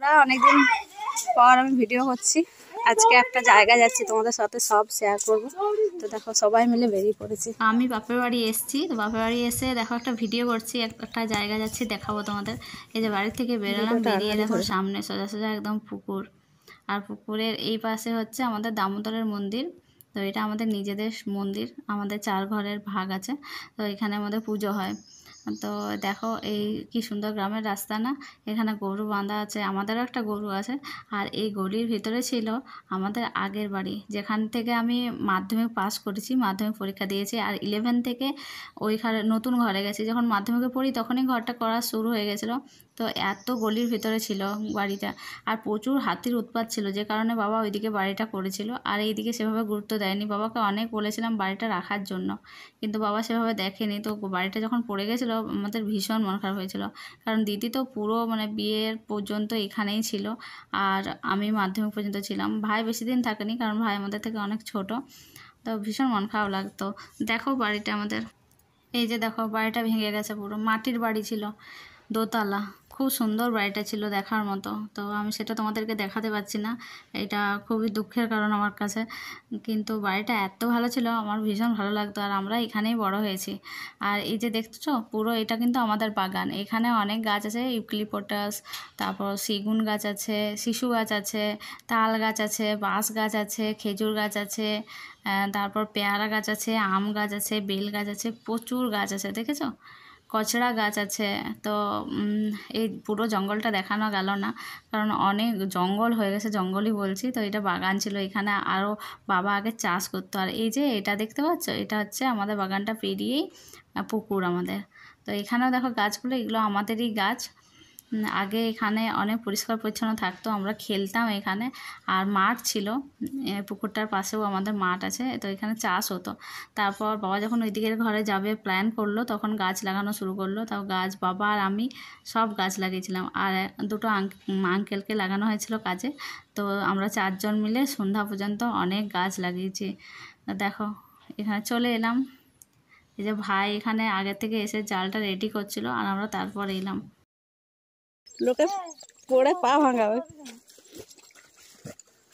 বন্ধুরা, অনেকদিন পর আমি ভিডিও করছি। আজকে একটা জায়গা যাচ্ছি, তোমাদের সাথে সব শেয়ার করব। তো দেখো সবাই মিলে বেরিয়ে পড়েছি। আমি বাপের বাড়ি এসেছি, তো বাপের বাড়ি এসে দেখো একটা ভিডিও করছি, একটা জায়গা যাচ্ছি, দেখাবো তোমাদের। এই যে বাড়ি থেকে বেরোলাম, বেরিয়ে দেখো সামনে সোজা সোজা একদম পুকুর, আর পুকুরের এই পাশে হচ্ছে আমাদের দামোদরের মন্দির। তো এটা আমাদের নিজেদের মন্দির, আমাদের 4 ঘরের ভাগ আছে। তো এখানে আমাদের পুজো হয়। তো দেখো এই কি সুন্দর গ্রামের রাস্তা না, এখানে গরু বাঁধা আছে, আমাদেরও একটা গরু আছে। আর এই গলির ভিতরে ছিল আমাদের আগের বাড়ি, যেখান থেকে আমি মাধ্যমিক পাস করেছি, মাধ্যমিক পরীক্ষা দিয়েছি। আর 11 থেকে ওই ঘরে নতুন ঘরে গেছি। যখন মাধ্যমিকে পড়ি তখনই ঘরটা করা শুরু হয়ে গেছিলো। তো এত গলির ভিতরে ছিল বাড়িটা, আর প্রচুর হাতির উৎপাত ছিল, যে কারণে বাবা ওইদিকে বাড়িটা করেছিল। আর এইদিকে সেভাবে গুরুত্ব দেয়নি। বাবাকে অনেক বলেছিলাম বাড়িটা রাখার জন্য, কিন্তু বাবা সেভাবে দেখেনি। তো বাড়িটা যখন পড়ে গেছিলো আমাদের ভীষণ মন খারাপ হয়েছিল, কারণ দিদি তো পুরো মানে বিয়ের পর্যন্ত এখানেই ছিল, আর আমি মাধ্যমিক পর্যন্ত ছিলাম। ভাই বেশি দিন থাকেনি, কারণ ভাই আমাদের থেকে অনেক ছোট। তো ভীষণ মন খারাপ লাগতো। দেখো বাড়িটা আমাদের, এই যে দেখো বাড়িটা ভেঙে গেছে, পুরো মাটির বাড়ি ছিল, দোতলা, খুব সুন্দর বাড়িটা ছিল, দেখার মতো। তো আমি সেটা তোমাদেরকে দেখাতে পারছি না, এটা খুবই দুঃখের কারণ আমার কাছে। কিন্তু বাড়িটা এত ভালো ছিল, আমার ভীষণ ভালো লাগতো, আর আমরা এখানেই বড় হয়েছি। আর এই যে দেখছো পুরো এটা কিন্তু আমাদের বাগান, এখানে অনেক গাছ আছে, ইউক্যালিপটাস, তারপর সেগুন গাছ আছে, শিশু গাছ আছে, তাল গাছ আছে, বাঁশ গাছ আছে, খেজুর গাছ আছে, তারপর পেয়ারা গাছ আছে, আম গাছ আছে, বেল গাছ আছে, প্রচুর গাছ আছে, দেখেছো? কচড়া গাছ আছে। তো এই পুরো জঙ্গলটা দেখানো গেল না, কারণ অনেক জঙ্গল হয়ে গেছে, জঙ্গলই বলছি। তো এটা বাগান ছিল, এখানে আরও বাবা আগে চাষ করতো। আর এই যে এটা দেখতে পাচ্ছ, এটা হচ্ছে আমাদের বাগানটা পেরিয়েই পুকুর আমাদের। তো এখানেও দেখো গাছগুলো, এগুলো আমাদেরই গাছ। আগে এখানে অনেক পরিষ্কার পরিচ্ছন্ন থাকতো, আমরা খেলতাম এখানে। আর মাঠ ছিল, পুকুরটার পাশেও আমাদের মাঠ আছে, তো এখানে চাষ হতো। তারপর বাবা যখন ওই দিকের ঘরে যাবে প্ল্যান করলো, তখন গাছ লাগানো শুরু করলো। তাও গাছ বাবা আর আমি সব গাছ লাগিয়েছিলাম, আর দুটো আঙ্কেলকে লাগানো হয়েছিল কাজে। তো আমরা 4 জন মিলে সন্ধ্যা পর্যন্ত অনেক গাছ লাগিয়েছি। দেখো এখানে চলে এলাম, এই যে ভাই এখানে আগে থেকে এসে জালটা রেডি করছিল, আর আমরা তারপর এলাম। লোকে পড়ে পা ভাঙাবে।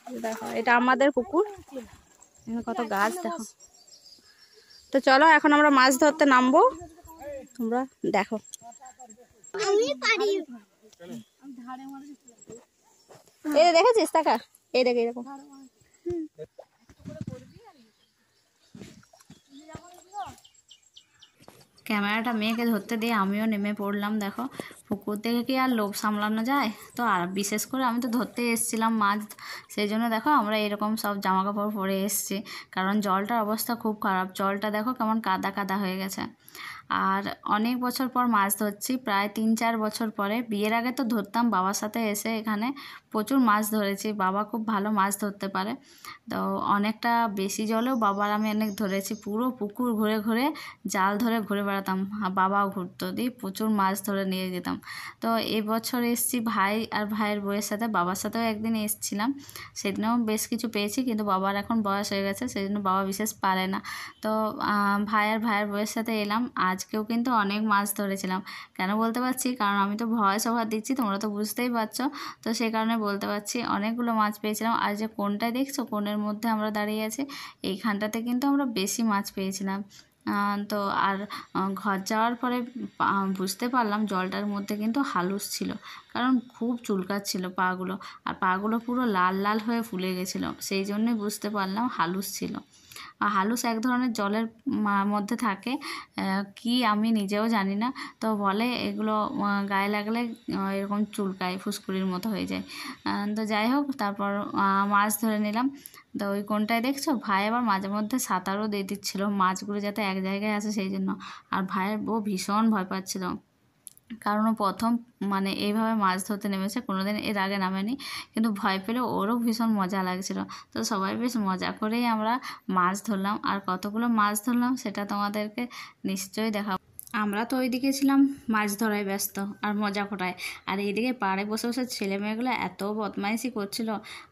দেখো এটা আমাদের পুকুর, এখানে কত গাছ দেখো। তো চলো এখন আমরা মাছ ধরতে নামবো, তোমরা দেখো। এই দেখেছিস টাকা, এই দেখে এরকম। ক্যামেরাটা মেয়েকে ধরতে দিয়ে আমিও নেমে পড়লাম। দেখো পুকুর থেকে কি আর লোভ সামলানো যায়? তো আর বিশেষ করে আমি তো ধরতে এসেছিলাম মাছ, সেই জন্য দেখো আমরা এরকম সব জামা কাপড় পরে এসেছি, কারণ জলটার অবস্থা খুব খারাপ। জলটা দেখো কেমন কাদা কাদা হয়ে গেছে। আর অনেক বছর পর মাছ ধরছি, প্রায় 3-4 বছর পরে। বিয়ের আগে তো ধরতাম বাবার সাথে এসে, এখানে প্রচুর মাছ ধরেছি। বাবা খুব ভালো মাছ ধরতে পারে, তো অনেকটা বেশি জলেও বাবার আমি অনেক ধরেছি। পুরো পুকুর ঘুরে ঘুরে জাল ধরে ঘুরে বেড়াতাম, বাবাও ঘুরতো, দিয়ে প্রচুর মাছ ধরে নিয়ে যেতাম। তো এবছর এসেছি ভাই আর ভাইয়ের বউয়ের সাথে, বাবার সাথেও একদিন এসেছিলাম, সেদিনেও বেশ কিছু পেয়েছি। কিন্তু বাবার এখন বয়স হয়ে গেছে, সেই জন্য বাবা বিশেষ পারে না। তো ভাই আর ভাইয়ের বউয়ের সাথে এলাম। আজকেও কিন্তু অনেক মাছ ধরেছিলাম। কেন বলতে পারছি, কারণ আমি তো ভয়েস ওভার দিচ্ছি, তোমরা তো বুঝতেই পারছো। তো সেই কারণে বলতে পারছি, অনেকগুলো মাছ পেয়েছিলাম। আর যে কোনটায় দেখছো, কোনের মধ্যে আমরা দাঁড়িয়ে আছি, এইখানটাতে কিন্তু আমরা বেশি মাছ পেয়েছিলাম। তো আর ঘর যাওয়ার পরে বুঝতে পারলাম জলটার মধ্যে কিন্তু হালুস ছিল, কারণ খুব চুলকাচ্ছিল পাগুলো, আর পাগুলো পুরো লাল লাল হয়ে ফুলে গেছিলো, সেই জন্যই বুঝতে পারলাম হালুস ছিল। হালুস এক ধরনের জলের মধ্যে থাকে, কি আমি নিজেও জানি না। তো বলে এগুলো গায়ে লাগলে এরকম চুলকায়, ফুসকুড়ির মতো হয়ে যায়। তো যাই হোক, তারপর মাছ ধরে নিলাম। তো ওই কোনটায় দেখছো, ভাই আবার মাঝে মধ্যে সাঁতারও দিয়ে দিচ্ছিলো, মাছগুলো যাতে এক জায়গায় আসে সেই জন্য। আর ভাইয়ের বউ ভীষণ ভয় পাচ্ছিল, কারণ ও প্রথম মানে এইভাবে মাছ ধরতে নেমেছে, কোনোদিন এর আগে নামেনি, কিন্তু ভয় পেলে ওরও ভীষণ মজা লাগছিল। তো সবাই বেশ মজা করেই আমরা মাছ ধরলাম, আর কতগুলো মাছ ধরলাম সেটা তোমাদেরকে নিশ্চয়ই দেখাবো। আমরা তো ওইদিকে ছিলাম মাছ ধরায় ব্যস্ত আর মজা করায়, আর এইদিকে পাড়ে বসে বসে ছেলে মেয়েগুলো এত বদমাইশি করছিল।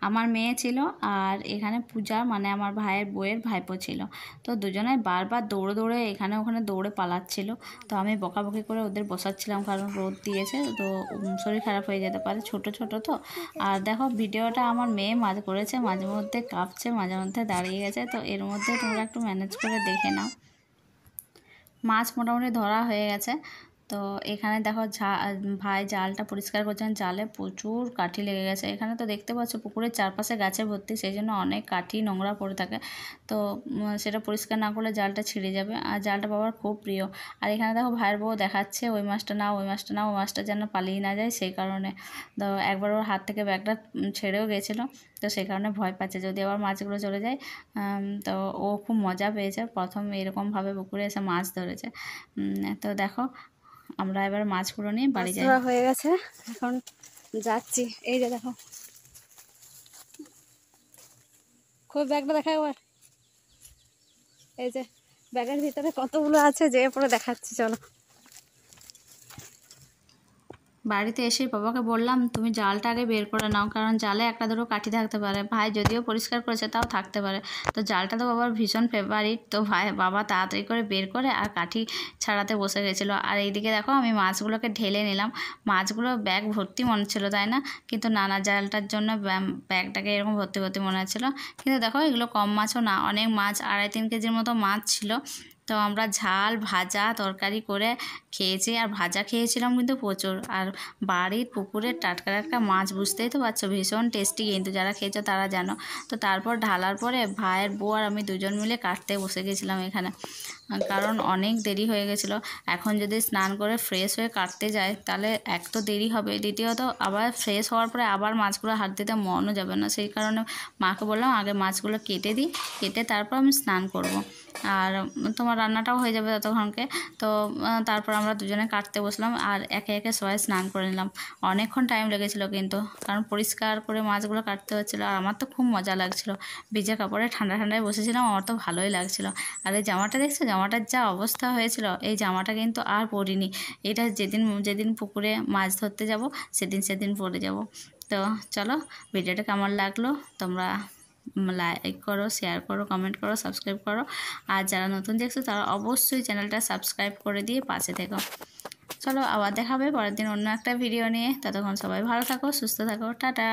আমার মেয়ে ছিল আর এখানে পূজা মানে আমার ভাইয়ের বউয়ের ভাইপো ছিল। তো দুজনে বারবার দৌড়ে দৌড়ে এখানে ওখানে দৌড়ে পালাচ্ছিল। তো আমি বকাবকি করে ওদের বসাচ্ছিলাম, কারণ রোদ দিয়েছে তো শরীর খারাপ হয়ে যেতে পারে, ছোট ছোট তো। আর দেখো ভিডিওটা আমার মেয়ে মাঝে করেছে, মাঝে মধ্যে কাঁপছে, মাঝে মধ্যে দাঁড়িয়ে গেছে, তো এর মধ্যে তোমরা একটু ম্যানেজ করে দেখে নাও। মাছ মোটামুটি ধরা হয়ে গেছে। তো এখানে দেখো ভাই জালটা পরিষ্কার করছেন, জালে প্রচুর কাঠি লেগে গেছে। এখানে তো দেখতে পাচ্ছ পুকুরের চারপাশে গাছে ভর্তি, সেই জন্য অনেক কাঠি নোংরা পড়ে থাকে। তো সেটা পরিষ্কার না করলে জালটা ছিঁড়ে যাবে, আর জালটা বাবার খুব প্রিয়। আর এখানে দেখো ভাইয়ের বউ দেখাচ্ছে ওই মাছটা নাও, ওই মাছটা নাও, ওই মাছটা যেন পালিয়ে না যায় সেই কারণে। তো একবার ওর হাত থেকে ব্যাগটা ছেড়েও গেছিলো, তো সেই কারণে ভয় পাচ্ছে যদি আবার মাছগুলো চলে যায়। তো ও খুব মজা পেয়েছে, প্রথম এরকমভাবে পুকুরে এসে মাছ ধরেছে। তো দেখো আমরা এবার মাছগুলো নিয়ে বাড়ি যাই। হয়ে গেছে, এখন যাচ্ছি। এই যে দেখো, খুব ব্যাগটা দেখা একবার। এই যে ব্যাগের ভিতরে কতগুলো আছে যে পরে দেখাচ্ছি, চলো। বাড়িতে এসে বাবাকে বললাম তুমি জালটা আগে বের করে নাও, কারণ জালে একটা দুটো কাঠি থাকতে পারে। ভাই যদিও পরিষ্কার করেছে তাও থাকতে পারে। তো জালটা তো বাবার ভীষণ ফেভারিট, তো বাবা তাড়াতাড়ি করে বের করে আর কাঠি ছাড়াতে বসে গেছিলো। আর এইদিকে দেখো আমি মাছগুলোকে ঢেলে নিলাম। মাছগুলো ব্যাগ ভর্তি মনে ছিল তাই না, কিন্তু নানা জালটার জন্য ব্যাগটাকে এরকম ভর্তি ভর্তি মনে হচ্ছিলো। কিন্তু দেখো এগুলো কম মাছও না, অনেক মাছ, 2.5-3 কেজির মতো মাছ ছিল। তো আমরা ঝাল ভাজা তরকারি করে খেয়েছি, আর ভাজা খেয়েছিলাম কিন্তু প্রচুর। আর বাড়ির পুকুরের টাটকা টাটকা মাছ, বুঝতেই তো পারছো ভীষণ টেস্টি, কিন্তু যারা খেয়েছো তারা জানো। তো তারপর ঢালার পরে ভাইয়ের বউ আর আমি দুজন মিলে কাটতে বসে গেছিলাম এখানে, কারণ অনেক দেরি হয়ে গেছিলো। এখন যদি স্নান করে ফ্রেশ হয়ে কাটতে যায় তাহলে এক তো দেরি হবে, দ্বিতীয়ত আবার ফ্রেশ হওয়ার পরে আবার মাছগুলো হাত দিতে মনও যাবে না। সেই কারণে মাকে বললাম আগে মাছগুলো কেটে দিই, কেটে তারপর আমি স্নান করব, আর তোমার রান্নাটাও হয়ে যাবে ততক্ষণকে। তো তারপর আমরা দুজনে কাটতে বসলাম আর একে একে সবাই স্নান করে নিলাম। অনেকক্ষণ টাইম লেগেছিলো কিন্তু, কারণ পরিষ্কার করে মাছগুলো কাটতে হচ্ছিলো। আর আমার তো খুব মজা লাগছিলো, ভিজে কাপড়ে ঠান্ডা ঠান্ডায় বসেছিলাম, আমার তো ভালোই লাগছিলো। আর এই জামাটা দেখছো, জামাটার যা অবস্থা হয়েছিল, এই জামাটা কিন্তু আর পরিনি। এটা যেদিন যেদিন পুকুরে মাছ ধরতে যাব সেদিন পরে যাব। তো চলো, ভিডিওটা কেমন লাগলো তোমরা লাইক করো, শেয়ার করো, কমেন্ট করো, সাবস্ক্রাইব করো। আর যারা নতুন দেখছো তারা অবশ্যই চ্যানেলটা সাবস্ক্রাইব করে দিয়ে পাশে থেকো। চলো আবার দেখা হবে পরের দিন অন্য একটা ভিডিও নিয়ে। ততক্ষণ সবাই ভালো থাকো, সুস্থ থাকো, টাটা।